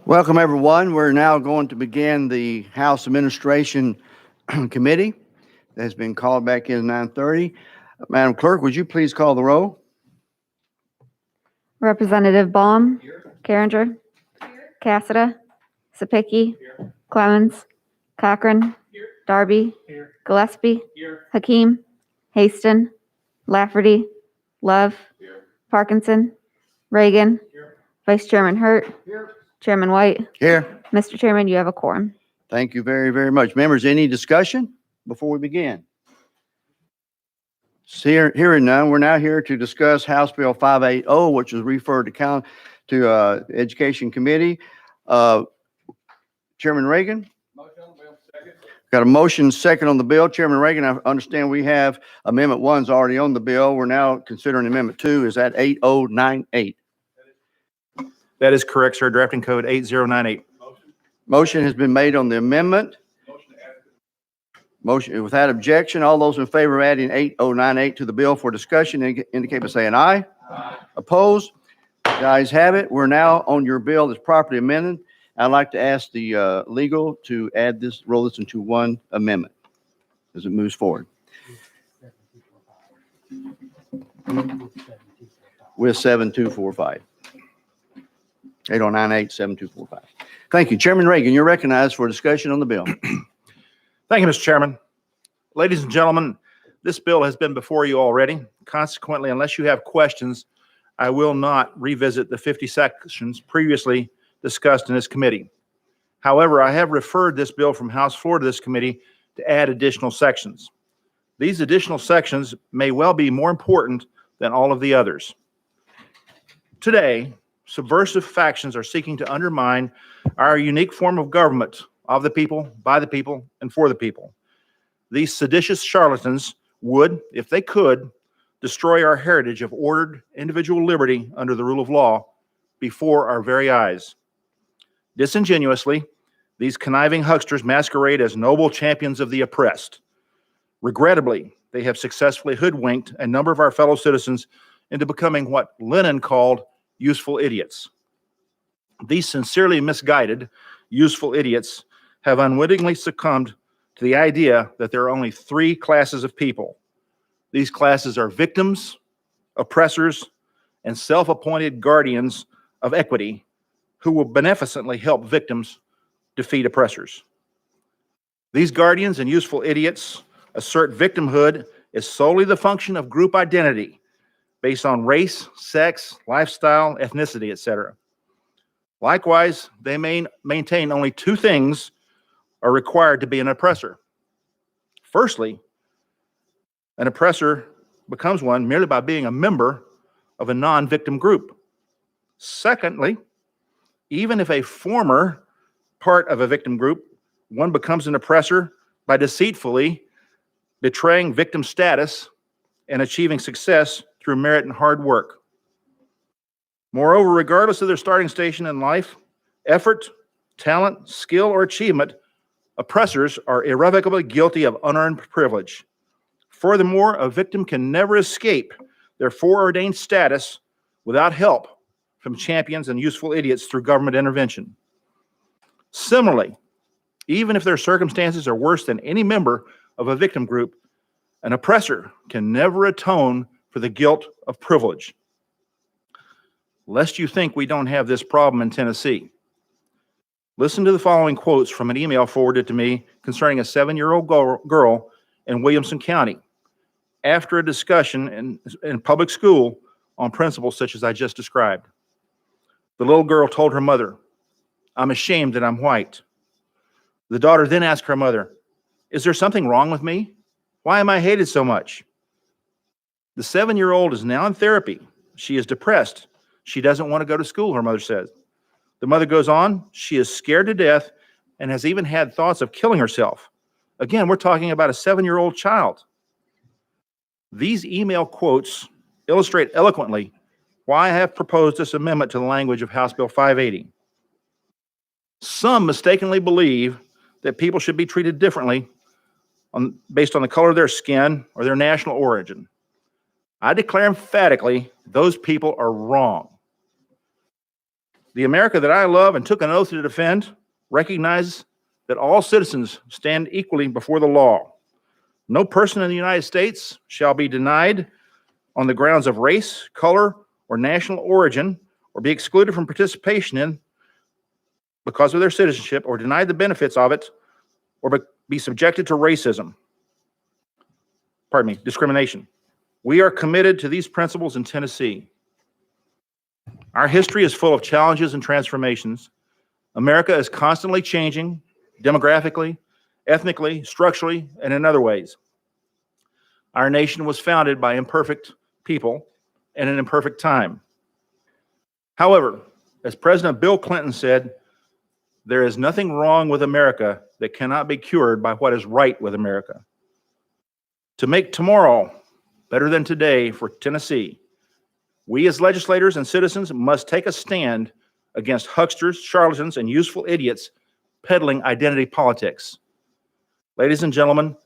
Welcome, everyone. We're now going to begin the House Administration Committee that has been called back in 9:30. Madam Clerk, would you please call the roll? Representative Baum, Carringer, Cassada, Sapicki, Clemens, Cochran, Darby, Gillespie, Hakeem, Haston, Lafferty, Love, Parkinson, Reagan, Vice Chairman Hurt, Chairman White. Here. Mr. Chairman, you have a quorum. Thank you very, very much. Members, any discussion before we begin? Hearing none, we're now here to discuss House Bill 580, which was referred to Education Committee. Chairman Reagan? Motion on the bill. Second. Got a motion second on the bill. Chairman Reagan, I understand we have Amendment 1's already on the bill. We're now considering Amendment 2. Is that 8098? That is correct, sir. Drafting code 8098. Motion has been made on the amendment. Motion without objection. All those in favor of adding 8098 to the bill for discussion indicate by saying aye. Aye. Opposed? The ayes have it. We're now on your bill that's properly amended. I'd like to ask the legal to roll this into one amendment as it moves forward. With 7245. 8098 7245. Thank you. Chairman Reagan, you're recognized for discussion on the bill. Thank you, Mr. Chairman. Ladies and gentlemen, this bill has been before you already. Consequently, unless you have questions, I will not revisit the 50 sections previously discussed in this committee. However, I have referred this bill from House floor to this committee to add additional sections. These additional sections may well be more important than all of the others. Today, subversive factions are seeking to undermine our unique form of government of the people, by the people, and for the people. These seditious charlatans would, if they could, destroy our heritage of ordered individual liberty under the rule of law before our very eyes. Disingenuously, these conniving hucksters masquerade as noble champions of the oppressed. Regrettably, they have successfully hoodwinked a number of our fellow citizens into becoming what Lenin called useful idiots. These sincerely misguided, useful idiots have unwittingly succumbed to the idea that there are only three classes of people. These classes are victims, oppressors, and self-appointed guardians of equity who will beneficently help victims defeat oppressors. These guardians and useful idiots assert victimhood is solely the function of group identity based on race, sex, lifestyle, ethnicity, etc. Likewise, they maintain only two things are required to be an oppressor. Firstly, an oppressor becomes one merely by being a member of a non-victim group. Secondly, even if a former part of a victim group, one becomes an oppressor by deceitfully betraying victim status and achieving success through merit and hard work. Moreover, regardless of their starting station in life, effort, talent, skill, or achievement, oppressors are irrevocably guilty of unearned privilege. Furthermore, a victim can never escape their foreordained status without help from champions and useful idiots through government intervention. Similarly, even if their circumstances are worse than any member of a victim group, an oppressor can never atone for the guilt of privilege. Lest you think we don't have this problem in Tennessee, listen to the following quotes from an email forwarded to me concerning a 7-year-old girl in Williamson County after a discussion in public school on principles such as I just described. The little girl told her mother, "I'm ashamed that I'm white." The daughter then asked her mother, "Is there something wrong with me? Why am I hated so much?" The 7-year-old is now in therapy. She is depressed. She doesn't want to go to school, her mother says. The mother goes on, she is scared to death and has even had thoughts of killing herself. Again, we're talking about a 7-year-old child. These email quotes illustrate eloquently why I have proposed this amendment to the language of House Bill 580. Some mistakenly believe that people should be treated differently based on the color of their skin or their national origin. I declare emphatically those people are wrong. The America that I love and took an oath to defend recognizes that all citizens stand equally before the law. No person in the United States shall be denied on the grounds of race, color, or national origin, or be excluded from participation in because of their citizenship, or denied the benefits of it, or be subjected to discrimination. We are committed to these principles in Tennessee. Our history is full of challenges and transformations. America is constantly changing demographically, ethnically, structurally, and in other ways. Our nation was founded by imperfect people in an imperfect time. However, as President Bill Clinton said, there is nothing wrong with America that cannot be cured by what is right with America. To make tomorrow better than today for Tennessee, we as legislators and citizens must take a stand against hucksters, charlatans, and useful idiots peddling identity politics. Ladies and gentlemen,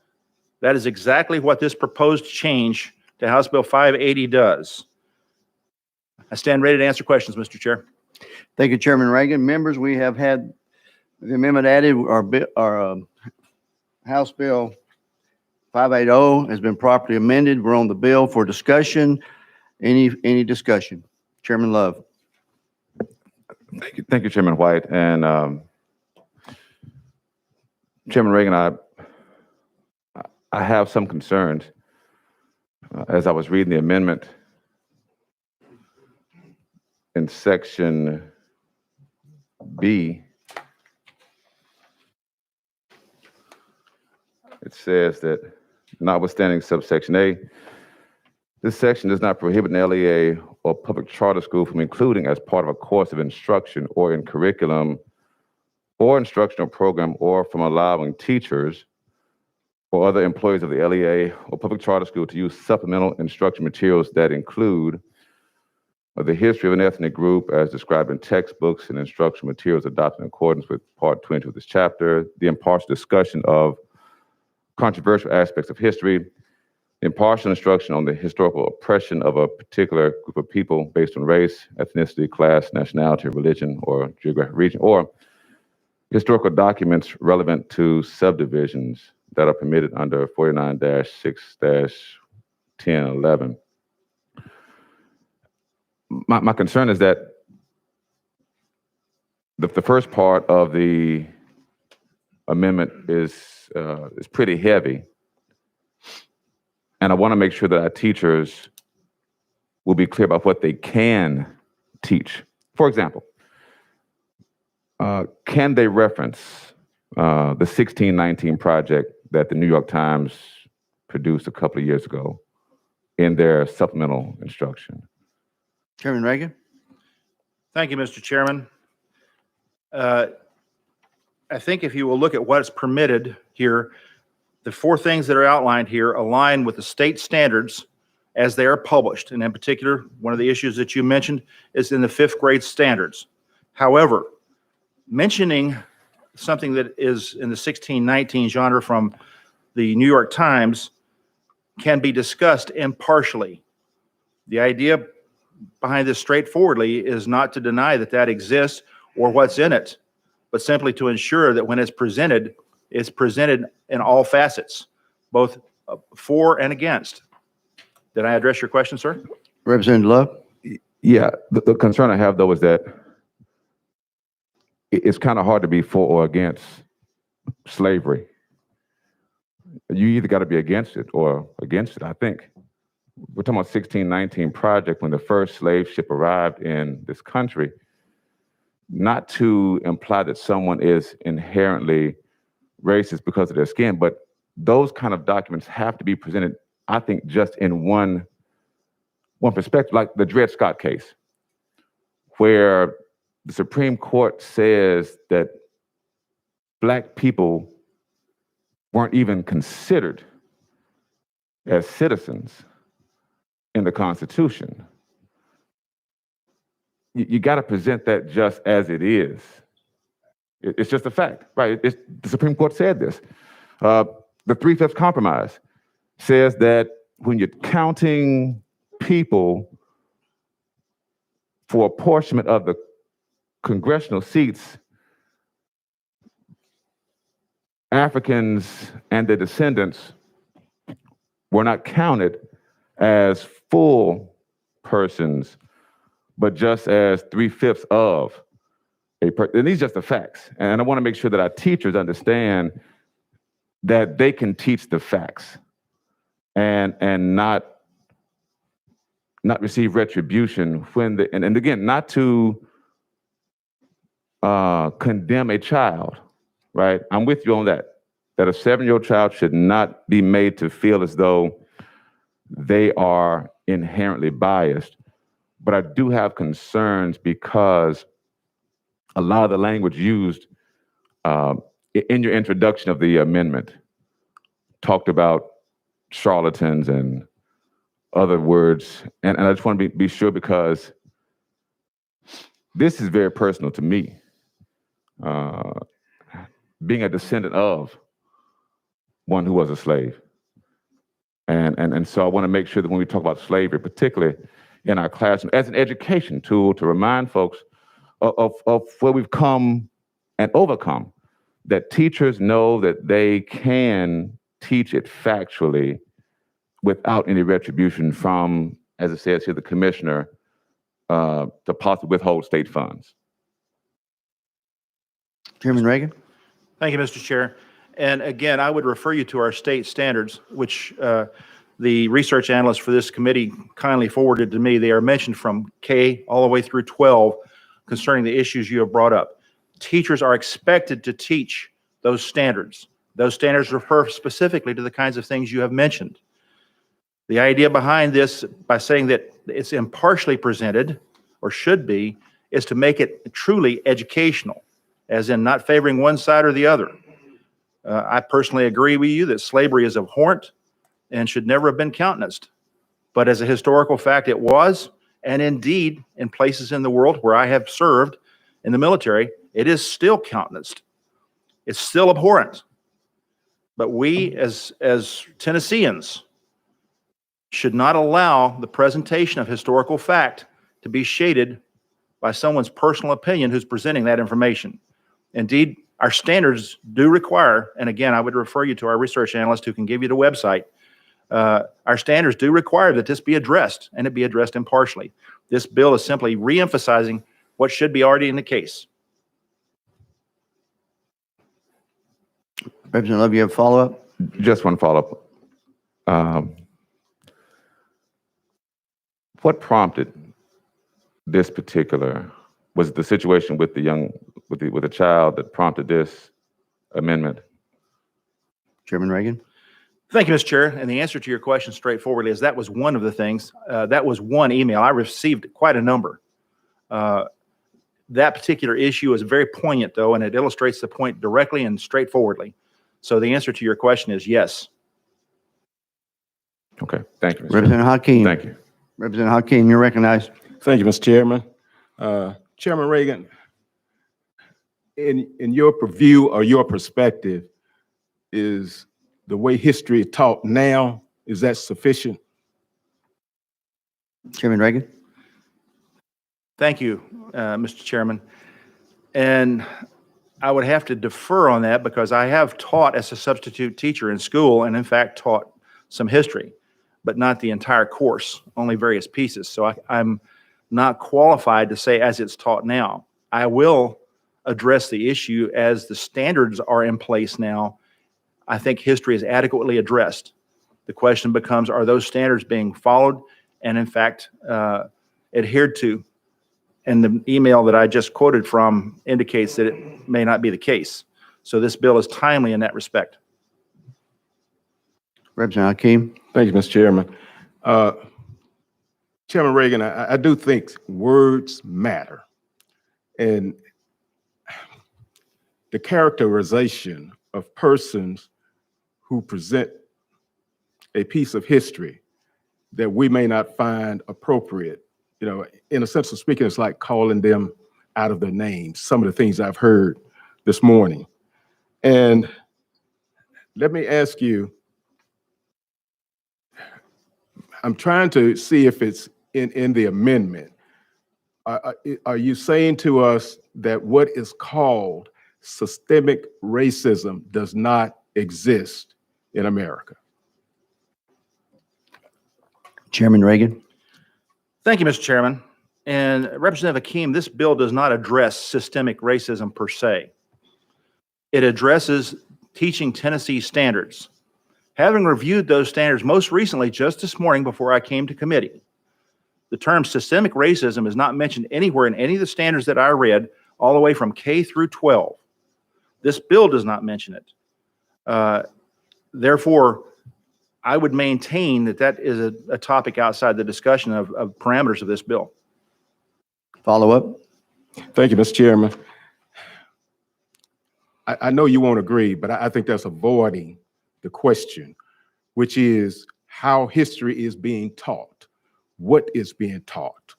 that is exactly what this proposed change to House Bill 580 does. I stand ready to answer questions, Mr. Chair. Thank you, Chairman Reagan. Members, we have had the amendment added. Our House Bill 580 has been properly amended. We're on the bill for discussion. Any discussion? Chairman Love. Thank you, Chairman White. And Chairman Reagan, I have some concerns. As I was reading the amendment in section B, it says that notwithstanding subsection A, this section does not prohibit an LEA or public charter school from including as part of a course of instruction or in curriculum or instructional program or from allowing teachers or other employees of the LEA or public charter school to use supplemental instruction materials that include the history of an ethnic group as described in textbooks and instructional materials adopted in accordance with Part 20 of this chapter, the impartial discussion of controversial aspects of history, impartial instruction on the historical oppression of a particular group of people based on race, ethnicity, class, nationality, religion, or geographic region, or historical documents relevant to subdivisions that are permitted under 49-6-1011. My concern is that the first part of the amendment is pretty heavy. And I want to make sure that our teachers will be clear about what they can teach. For example, can they reference the 1619 project that the New York Times produced a couple of years ago in their supplemental instruction? Chairman Reagan. Thank you, Mr. Chairman. I think if you will look at what's permitted here, the four things that are outlined here align with the state standards as they are published. And in particular, one of the issues that you mentioned is in the 5th grade standards. However, mentioning something that is in the 1619 genre from the New York Times can be discussed impartially. The idea behind this straightforwardly is not to deny that that exists or what's in it, but simply to ensure that when it's presented in all facets, both for and against. Did I address your question, sir? Representative Love. Yeah, the concern I have though is that it's kind of hard to be for or against slavery. You either got to be against it or against it, I think. We're talking about 1619 project when the first slave ship arrived in this country, not to imply that someone is inherently racist because of their skin, but those kind of documents have to be presented, I think, just in one perspective, like the Dred Scott case, where the Supreme Court says that Black people weren't even considered as citizens in the Constitution. You got to present that just as it is. It's just a fact, right? The Supreme Court said this. The 3/5 compromise says that when you're counting people for apportionment of the congressional seats, Africans and their descendants were not counted as full persons, but just as 3/5 of a person. And these are just the facts. And I want to make sure that our teachers understand that they can teach the facts and not receive retribution when and again, not to condemn a child, right? I'm with you on that a 7-year-old child should not be made to feel as though they are inherently biased. But I do have concerns because a lot of the language used in your introduction of the amendment talked about charlatans and other words. And I just want to be sure because this is very personal to me. Being a descendant of one who was a slave. And so I want to make sure that when we talk about slavery, particularly in our classroom, as an education tool to remind folks of where we've come and overcome, that teachers know that they can teach it factually without any retribution from, as it says here, the commissioner to possibly withhold state funds. Chairman Reagan? Thank you, Mr. Chair. And again, I would refer you to our state standards, which the research analysts for this committee kindly forwarded to me. They are mentioned from K all the way through 12 concerning the issues you have brought up. Teachers are expected to teach those standards. Those standards refer specifically to the kinds of things you have mentioned. The idea behind this, by saying that it's impartially presented, or should be, is to make it truly educational, as in not favoring one side or the other. I personally agree with you that slavery is abhorrent and should never have been countenanced. But as a historical fact, it was, and indeed, in places in the world where I have served in the military, it is still countenanced. It's still abhorrent. But we, as Tennesseans, should not allow the presentation of historical fact to be shaded by someone's personal opinion who's presenting that information. Indeed, our standards do require, and again, I would refer you to our research analyst who can give you the website. Our standards do require that this be addressed, and it be addressed impartially. This bill is simply re-emphasizing what should be already in the case. Representative Love, you have a follow-up? Just one follow-up. What prompted this particular, was it the situation with the child that prompted this amendment? Chairman Reagan. Thank you, Mr. Chair. And the answer to your question straightforwardly is that was one of the things. That was one email. I received quite a number. That particular issue is very poignant, though, and it illustrates the point directly and straightforwardly. So the answer to your question is yes. Okay, thank you, Mr. Representative Hakeem. Thank you. Representative Hakeem, you're recognized. Thank you, Mr. Chairman. Chairman Reagan, in your purview or your perspective, is the way history is taught now, is that sufficient? Chairman Reagan. Thank you, Mr. Chairman. And I would have to defer on that because I have taught as a substitute teacher in school and in fact taught some history, but not the entire course, only various pieces. So I'm not qualified to say as it's taught now. I will address the issue as the standards are in place now. I think history is adequately addressed. The question becomes, are those standards being followed and in fact adhered to? And the email that I just quoted from indicates that it may not be the case. So this bill is timely in that respect. Representative Hakeem. Thank you, Mr. Chairman. Chairman Reagan, I do think words matter. And the characterization of persons who present a piece of history that we may not find appropriate, you know, in a sense of speaking, it's like calling them out of their names, some of the things I've heard this morning. And let me ask you, I'm trying to see if it's in the amendment, Are you saying to us that what is called systemic racism does not exist in America? Chairman Reagan. Thank you, Mr. Chairman. And Representative Hakeem, this bill does not address systemic racism per se. It addresses teaching Tennessee standards. Having reviewed those standards most recently, just this morning before I came to committee, the term systemic racism is not mentioned anywhere in any of the standards that I read, all the way from K through 12. This bill does not mention it. Therefore, I would maintain that that is a topic outside the discussion of parameters of this bill. Follow up. Thank you, Mr. Chairman. I know you won't agree, but I think that's avoiding the question, which is how history is being taught. What is being taught?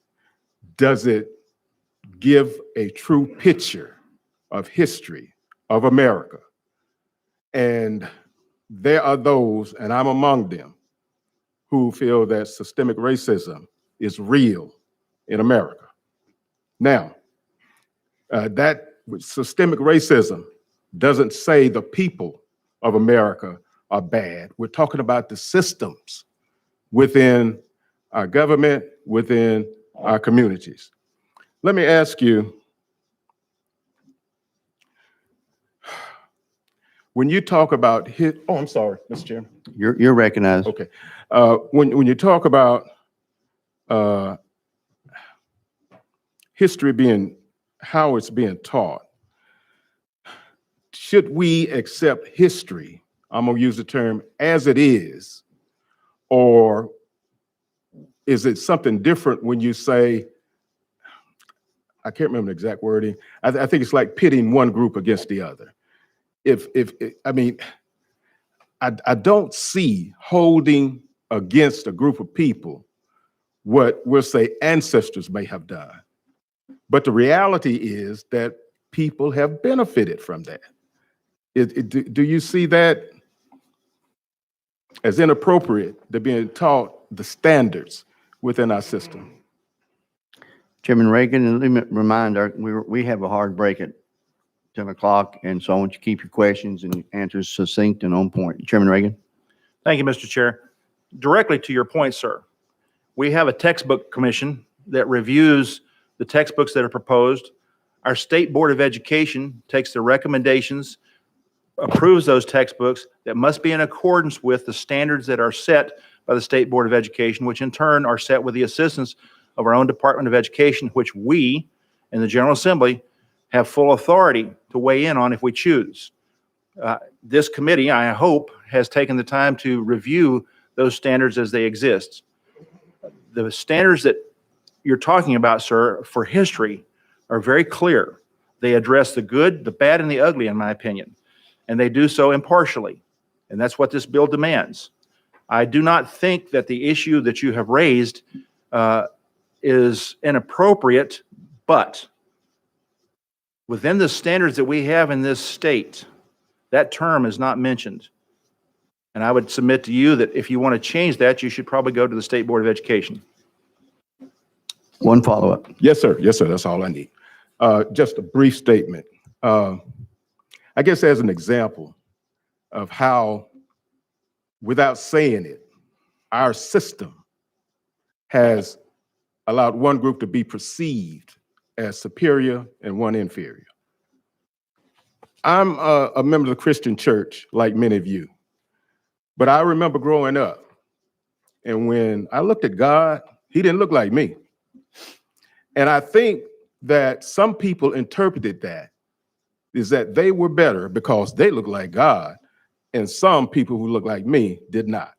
Does it give a true picture of history of America? And there are those, and I'm among them, who feel that systemic racism is real in America. Now, that systemic racism doesn't say the people of America are bad. We're talking about the systems within our government, within our communities. Let me ask you, when you talk about oh, I'm sorry, Mr. Chairman. You're recognized. Okay. When you talk about history being, how it's being taught, should we accept history, I'm gonna use the term, as it is, or is it something different when you say, I can't remember the exact wording, I think it's like pitting one group against the other. I mean, I don't see holding against a group of people what we'll say ancestors may have done. But the reality is that people have benefited from that. Do you see that as inappropriate, to being taught the standards within our system? Chairman Reagan, and let me remind we have a hard break at 10 o'clock, and so I want you to keep your questions and answers succinct and on point. Chairman Reagan. Thank you, Mr. Chair. Directly to your point, sir, we have a textbook commission that reviews the textbooks that are proposed. Our State Board of Education takes the recommendations, approves those textbooks that must be in accordance with the standards that are set by the State Board of Education, which in turn are set with the assistance of our own Department of Education, which we in the General Assembly have full authority to weigh in on if we choose. This committee, I hope, has taken the time to review those standards as they exist. The standards that you're talking about, sir, for history are very clear. They address the good, the bad, and the ugly, in my opinion, and they do so impartially, and that's what this bill demands. I do not think that the issue that you have raised is inappropriate, but within the standards that we have in this state, that term is not mentioned. And I would submit to you that if you want to change that, you should probably go to the State Board of Education. One follow-up. Yes, sir. Yes, sir. That's all I need. Just a brief statement. I guess as an example of how, without saying it, our system has allowed one group to be perceived as superior and one inferior. I'm a member of the Christian church, like many of you, but I remember growing up, and when I looked at God, he didn't look like me. And I think that some people interpreted that is that they were better because they looked like God, and some people who look like me did not.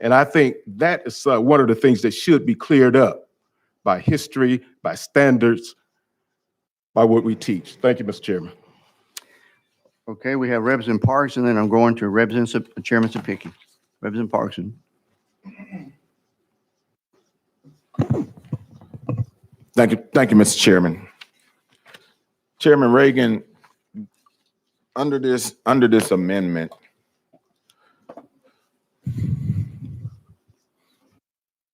And I think that is one of the things that should be cleared up by history, by standards, by what we teach. Thank you, Mr. Chairman. Okay, we have Representative Parks, and then I'm going to Chairman Sapicki. Representative Parkson. Thank you, Mr. Chairman. Chairman Reagan, under this amendment,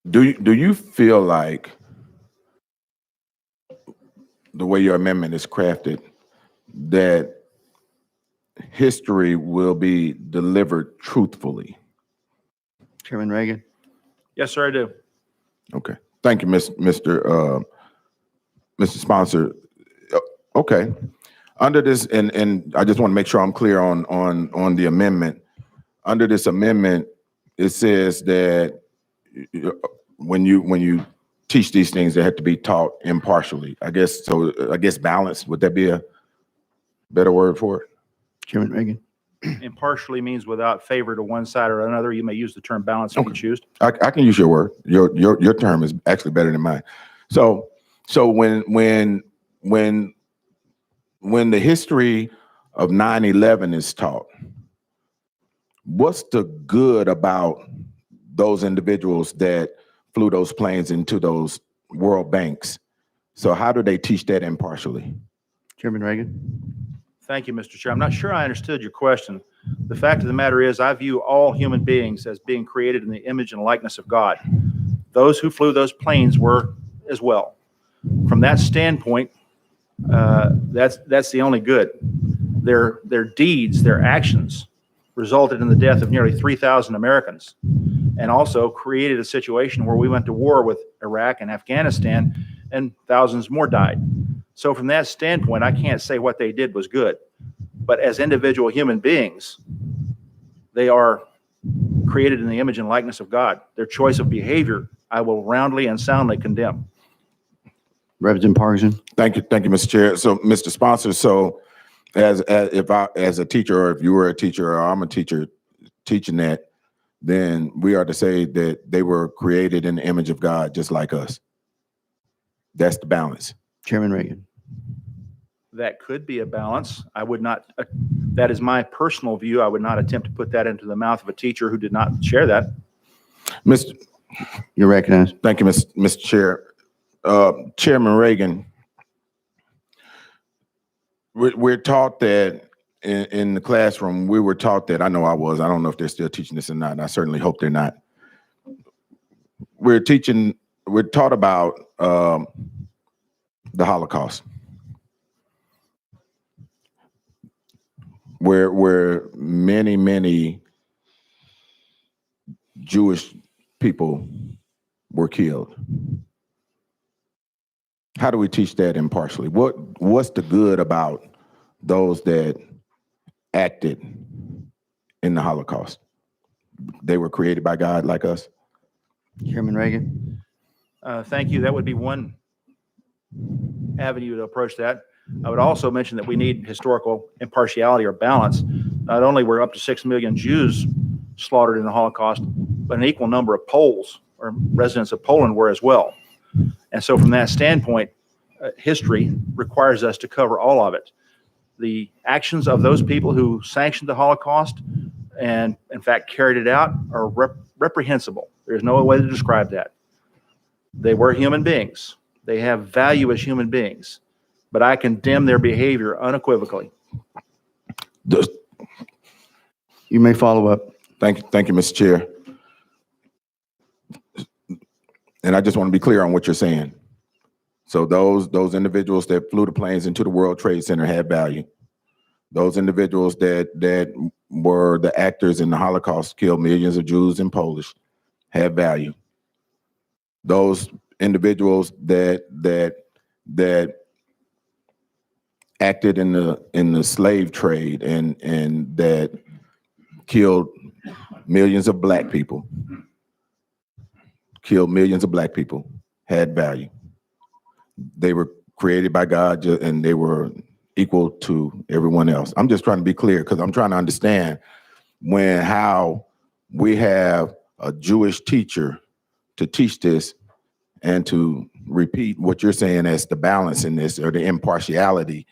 do you feel like the way your amendment is crafted, that history will be delivered truthfully. Chairman Reagan. Yes, sir, I do. Okay. Thank you, Mr. Sponsor. Okay. Under this, and I just want to make sure I'm clear on the amendment. Under this amendment, it says that when you teach these things, they have to be taught impartially. I guess balanced. Would that be a better word for it? Chairman Reagan. Impartially means without favor to one side or another. You may use the term balance if you choose. I can use your word. Your term is actually better than mine. So when the history of 9/11 is taught, what's the good about those individuals that flew those planes into those world banks? So how do they teach that impartially? Chairman Reagan. Thank you, Mr. Chair. I'm not sure I understood your question. The fact of the matter is I view all human beings as being created in the image and likeness of God. Those who flew those planes were as well. From that standpoint, that's the only good. Their deeds, their actions resulted in the death of nearly 3,000 Americans, and also created a situation where we went to war with Iraq and Afghanistan and thousands more died. So from that standpoint, I can't say what they did was good, but as individual human beings, they are created in the image and likeness of God. Their choice of behavior, I will roundly and soundly condemn. Representative Parkinson. Thank you, Mr. Chair. So, Mr. Sponsor, so as a teacher, or if you were a teacher, or I'm a teacher teaching that, then we are to say that they were created in the image of God, just like us. That's the balance. Chairman Reagan. That could be a balance. I would not, that is my personal view. I would not attempt to put that into the mouth of a teacher who did not share that. You're recognized. Thank you, Mr. Chair. Chairman Reagan, we're taught that in the classroom, we were taught that, I know I was, I don't know if they're still teaching this or not, and I certainly hope they're not. We're taught about the Holocaust, where many Jewish people were killed. How do we teach that impartially? What's the good about those that acted in the Holocaust? They were created by God like us. Chairman Reagan. Thank you. That would be one avenue to approach that. I would also mention that we need historical impartiality or balance. Not only were up to 6 million Jews slaughtered in the Holocaust, but an equal number of Poles or residents of Poland were as well. And so from that standpoint, history requires us to cover all of it. The actions of those people who sanctioned the Holocaust and in fact carried it out are reprehensible. There's no way to describe that. They were human beings. They have value as human beings, but I condemn their behavior unequivocally. You may follow up. Thank you, Mr. Chair. And I just want to be clear on what you're saying. So those individuals that flew the planes into the World Trade Center had value. Those individuals that were the actors in the Holocaust, killed millions of Jews and Polish, had value. Those individuals that acted in the slave trade and that killed millions of black people, had value. They were created by God and they were equal to everyone else. I'm just trying to be clear because I'm trying to understand how we have a Jewish teacher to teach this and to repeat what you're saying as the balance in this or the impartiality,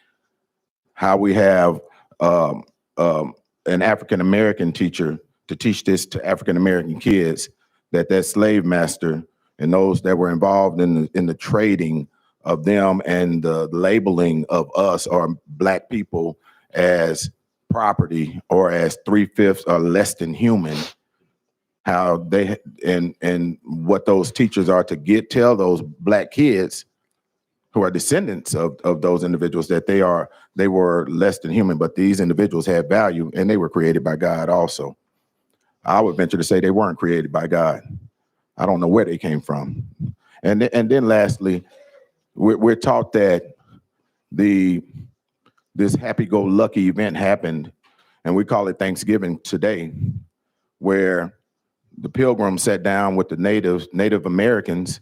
how we have an African-American teacher to teach this to African-American kids, that slave master and those that were involved in the trading of them and the labeling of us or black people as property or as 3/5 or less than human, how they and what those teachers are to tell those black kids who are descendants of those individuals, that they were less than human, but these individuals had value and they were created by God also. I would venture to say they weren't created by God. I don't know where they came from. And then lastly, we're taught that this happy-go-lucky event happened, and we call it Thanksgiving today, where the Pilgrims sat down with the Native Americans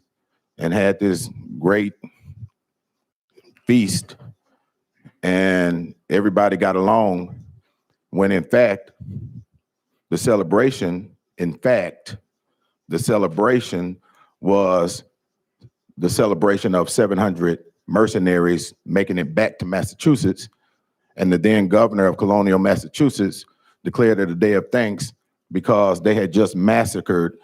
and had this great feast, and everybody got along, when in fact, the celebration was the celebration of 700 mercenaries making it back to Massachusetts, and the then governor of colonial Massachusetts declared it a day of thanks because they had just massacred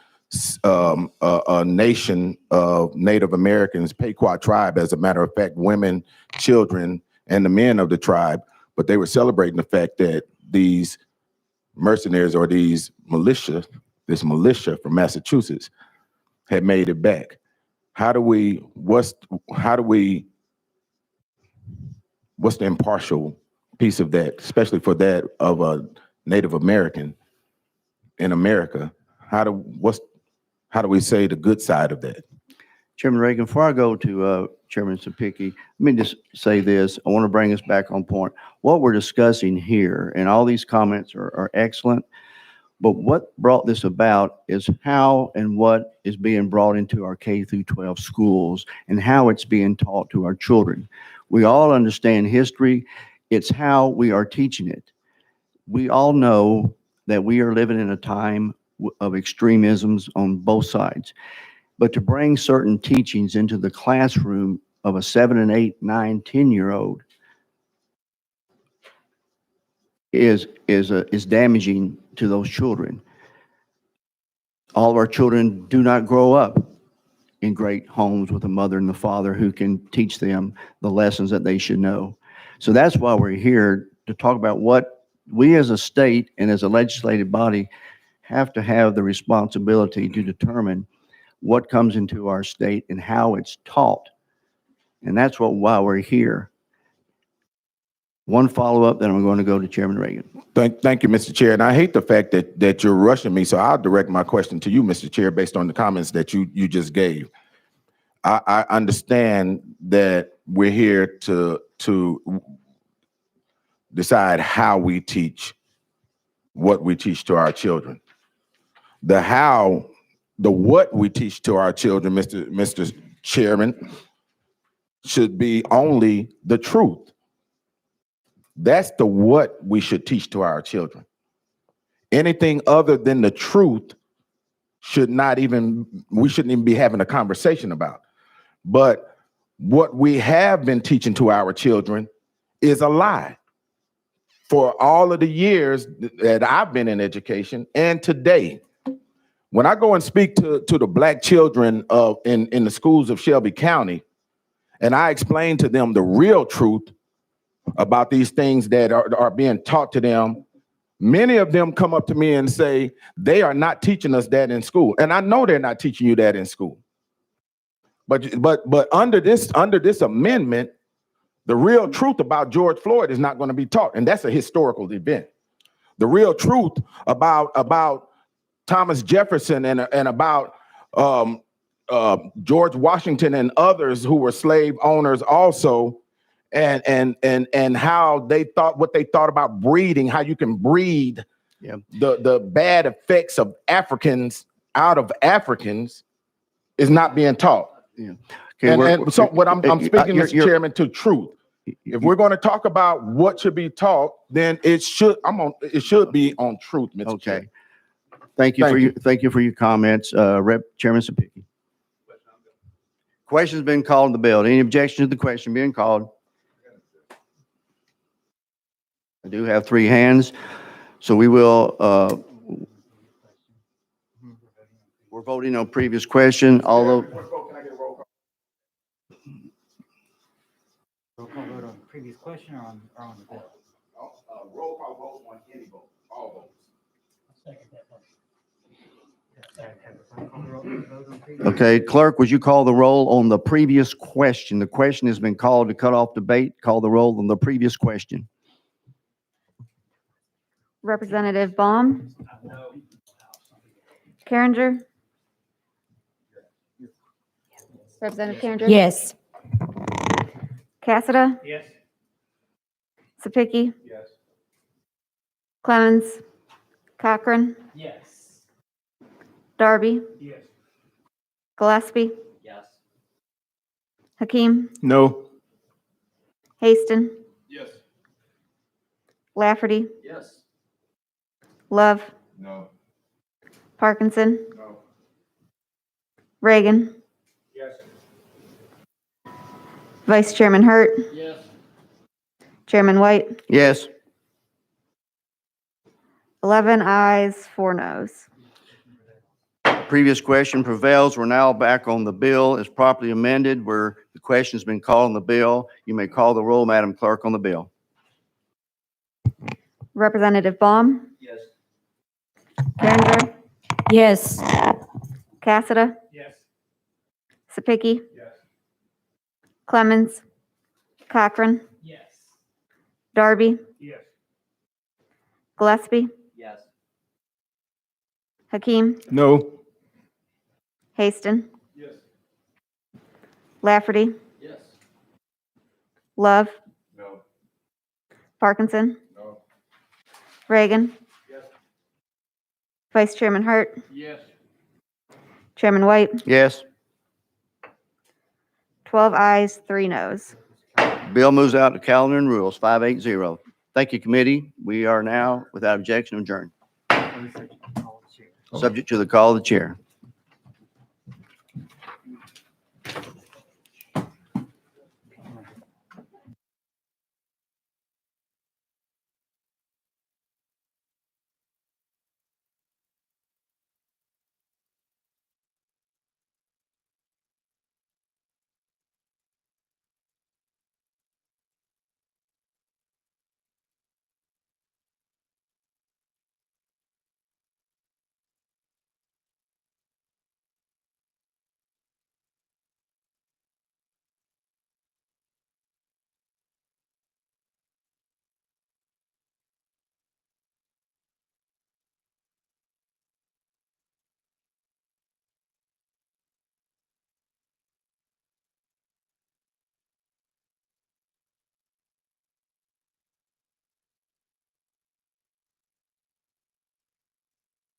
a nation of Native Americans, Pequot tribe, as a matter of fact, women, children, and the men of the tribe. But they were celebrating the fact that these mercenaries, or this militia from Massachusetts, had made it back. What's the impartial piece of that, especially for that of a Native American in America? How do we say the good side of that? Chairman Reagan, before I go to Chairman Sapicki, let me just say this. I want to bring us back on point. What we're discussing here, and all these comments are excellent, but what brought this about is how and what is being brought into our K through 12 schools and how it's being taught to our children. We all understand history. It's how we are teaching it. We all know that we are living in a time of extremisms on both sides. But to bring certain teachings into the classroom of a 7 and 8, 9, 10-year-old is damaging to those children. All of our children do not grow up in great homes with a mother and a father who can teach them the lessons that they should know. So that's why we're here to talk about what we as a state and as a legislative body have to have the responsibility to determine what comes into our state and how it's taught. And that's why we're here. One follow-up, then I'm going to go to Chairman Reagan. Thank you, Mr. Chair. And I hate the fact that you're rushing me, so I'll direct my question to you, Mr. Chair, based on the comments that you just gave. I understand that we're here to decide how we teach, what we teach to our children. The what we teach to our children, Mr. Chairman, should be only the truth. That's the what we should teach to our children. Anything other than the truth we shouldn't even be having a conversation about. But what we have been teaching to our children is a lie. For all of the years that I've been in education and today, when I go and speak to the Black children in the schools of Shelby County, and I explain to them the real truth about these things that are being taught to them, many of them come up to me and say, they are not teaching us that in school. And I know they're not teaching you that in school. But under this amendment, the real truth about George Floyd is not going to be taught. And that's a historical event. The real truth about Thomas Jefferson and about George Washington and others who were slave owners also, and how they thought, what they thought about breeding, how you can breed the bad effects of Africans out of Africans is not being taught. Yeah. Okay, And so what I'm speaking, Mr. Chairman, to truth. If we're going to talk about what should be taught, then it should be on truth, Mr. Chair. Okay. Thank you for your comments, Chairman Sapicki. Question's been called on the bill. Any objection to the question being called? I do have 3 hands, so we will. We're voting on previous question, although. Roll call vote on the previous question or on the bill? Roll call vote on any vote, all votes. Second that motion. Okay, clerk, would you call the roll on the previous question? The question has been called to cut off debate. Call the roll on the previous question. Representative Baum? Carringer? Representative Carringer? Yes. Cassada? Yes. Sapicki? Yes. Clemmons? Cochran? Yes. Darby? Yes. Gillespie? Yes. Hakeem? No. Haston? Yes. Lafferty? Yes. Love? No. Parkinson? No. Reagan? Yes. Vice Chairman Hurt? Yes. Chairman White? Yes. 11 ayes, 4 noes. Previous question prevails. We're now back on the bill as properly amended where the question's been called on the bill. You may call the roll, Madam Clerk, on the bill. Representative Baum? Yes. Carringer? Yes. Cassada? Yes. Sapicki? Yes. Clemmons? Cochran? Yes. Darby? Yes. Gillespie? Yes. Hakeem? No. Haston? Yes. Lafferty? Yes. Love? No. Parkinson? No. Reagan? Yes. Vice Chairman Hurt? Yes. Chairman White? Yes. 12 ayes, 3 noes. Bill moves out to calendar and rules, 580. Thank you, committee. We are now, without objection, adjourned. Subject to the call of the chair.